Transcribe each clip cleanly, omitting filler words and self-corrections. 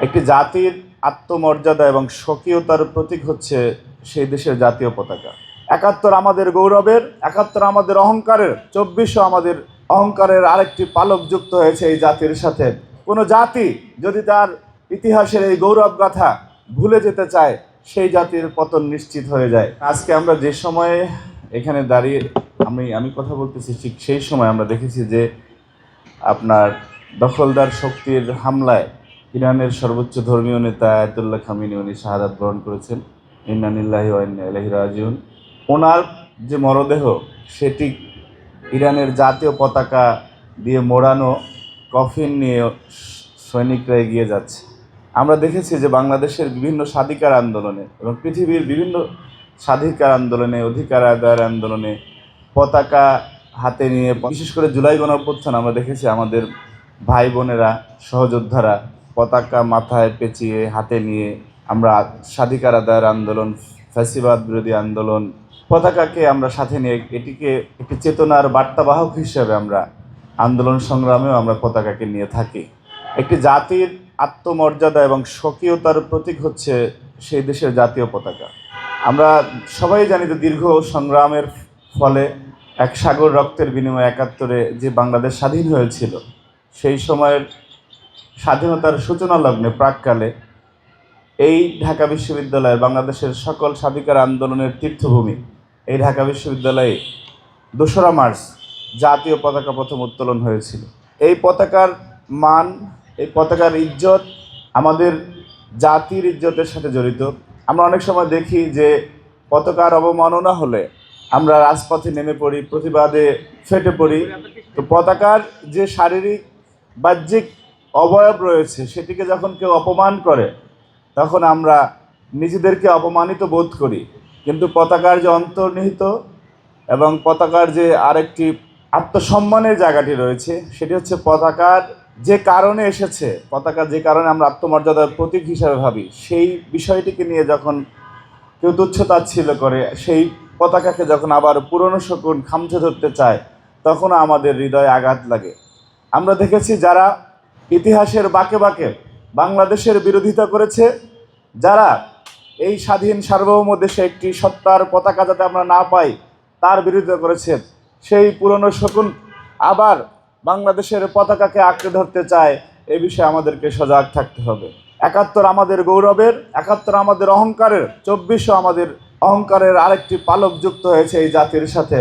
একটি জাতির আত্মমর্যাদা এবং স্বকীয়তার প্রতীক হচ্ছে সেই দেশের জাতীয় পতাকা। ৭১ আমাদের গৌরবের, ৭১ আমাদের অহংকারের, ২৪ও আমাদের অহংকারের আরেকটি পালক যুক্ত হয়েছে এই জাতির সাথে। কোনো জাতি যদি তার ইতিহাসের এই গৌরব গাথা ভুলে যেতে চায়, সেই জাতির পতন নিশ্চিত হয়ে যায়। আজকে আমরা যে সময়ে এখানে দাঁড়িয়ে আমি কথা বলতেছি, ঠিক সেই সময় আমরা দেখেছি যে আপনার দখলদার শক্তির হামলায় ইরানের সর্বোচ্চ ধর্মীয় নেতা আয়াতুল্লাহ খামেনি উনি শাহাদাত বরণ করেছেন। ইন্না লিল্লাহি ওয়া ইন্না ইলাইহি রাজিউন। ওনার যে মরদেহ সেটি ইরানের জাতীয় পতাকা দিয়ে মোড়ানো কফিন নিয়ে সৈনিকরা এগিয়ে যাচ্ছে। আমরা দেখেছি যে বাংলাদেশের বিভিন্ন স্বাধিকার আন্দোলনে এবং পৃথিবীর বিভিন্ন স্বাধিকার আন্দোলনে, অধিকার আদায়ের আন্দোলনে পতাকা হাতে নিয়ে, বিশেষ করে জুলাই গণঅভ্যুত্থান আমরা দেখেছি আমাদের ভাই বোনেরা, সহযোদ্ধারা পতাকা মাথায় পেঁচিয়ে হাতে নিয়ে আমরা স্বাধিকার আদায়ের আন্দোলন, ফ্যাসিবাদ বিরোধী আন্দোলন, পতাকাকে আমরা সাথে নিয়ে এটিকে একটি চেতনার বার্তাবাহক হিসেবে আমরা আন্দোলন সংগ্রামেও আমরা পতাকাকে নিয়ে থাকি। একটি জাতির আত্মমর্যাদা এবং স্বকীয়তার প্রতীক হচ্ছে সেই দেশের জাতীয় পতাকা। আমরা সবাই জানি যে দীর্ঘ সংগ্রামের ফলে এক সাগর রক্তের বিনিময়ে ৭১ যে বাংলাদেশ স্বাধীন হয়েছিল, সেই সময়ের স্বাধীনতার সূচনা লগ্নে প্রাককালে এই ঢাকা বিশ্ববিদ্যালয়ে বাংলাদেশের সকল স্বাধিকার আন্দোলনের তীর্থভূমি এই ঢাকা বিশ্ববিদ্যালয়ে ২রা মার্চ জাতীয় পতাকা প্রথম উত্তোলন হয়েছিল। এই পতাকার মান, এই পতাকার ইজ্জত আমাদের জাতির ইজ্জতের সাথে জড়িত। আমরা অনেক সময় দেখি যে পতাকার অবমাননা হলে আমরা রাজপথে নেমে পড়ি, প্রতিবাদে ফেটে পড়ি। তো পতাকার যে শারীরিক বাহ্যিক অবয়ব রয়েছে সেটিকে যখন কেউ অপমান করে তখন আমরা নিজেদেরকে অপমানিত বোধ করি, কিন্তু পতাকার যে অন্তর্নিহিত এবং পতাকার যে আরেকটি আত্মসম্মানের জায়গাটি রয়েছে সেটি হচ্ছে পতাকার যে কারণে এসেছে, পতাকা যে কারণে আমরা আত্মমর্যাদার প্রতীক হিসাবে ভাবি, সেই বিষয়টিকে নিয়ে যখন কেউ তুচ্ছতাচ্ছিল্য করে, সেই পতাকাকে যখন আবার পুরনো শকুন খামচে ধরতে চায়, তখনও আমাদের হৃদয়ে আঘাত লাগে। আমরা দেখেছি যারা ইতিহাসের বাঁকে বাঁকে বাংলাদেশের বিরোধিতা করেছে, যারা এই স্বাধীন সার্বভৌম দেশে একটি সত্তার পতাকা যাতে আমরা না পাই তার বিরোধিতা করেছে, সেই পুরনো শকুন আবার বাংলাদেশের পতাকাকে আঁকড়ে ধরতে চায়। এ বিষয়ে আমাদেরকে সজাগ থাকতে হবে। ৭১ আমাদের গৌরবের, ৭১ আমাদের অহংকারের, ২৪ও আমাদের অহংকারের আরেকটি পালক যুক্ত হয়েছে এই জাতির সাথে।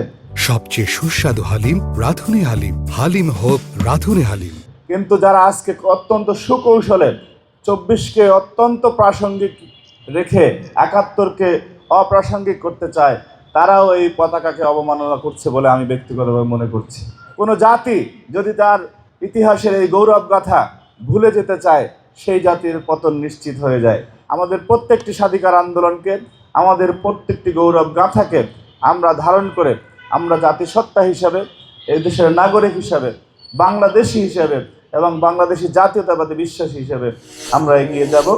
সবচেয়ে সুস্বাদু হালিম রাঁধুনি হালিম, হালিম হোক রাঁধুনি হালিম। কিন্তু যারা আজকে অত্যন্ত সুকৌশলে ২৪কে অত্যন্ত প্রাসঙ্গিক রেখে ৭১কে অপ্রাসঙ্গিক করতে চায়, তারাও এই পতাকাকে অবমাননা করছে বলে আমি ব্যক্তিগতভাবে মনে করছি। কোনো জাতি যদি তার ইতিহাসের এই গৌরব গাথা ভুলে যেতে চায়, সেই জাতির পতন নিশ্চিত হয়ে যায়। আমাদের প্রত্যেকটি স্বাধিকার আন্দোলনকে, আমাদের প্রত্যেকটি গৌরব গাথাকে আমরা ধারণ করে আমরা জাতিসত্তা হিসাবে, এই দেশের নাগরিক হিসাবে, বাংলাদেশি হিসাবে এবং বাংলাদেশি জাতীয়তাবাদী বিশ্বাসী হিসাবে আমরা এগিয়ে যাব।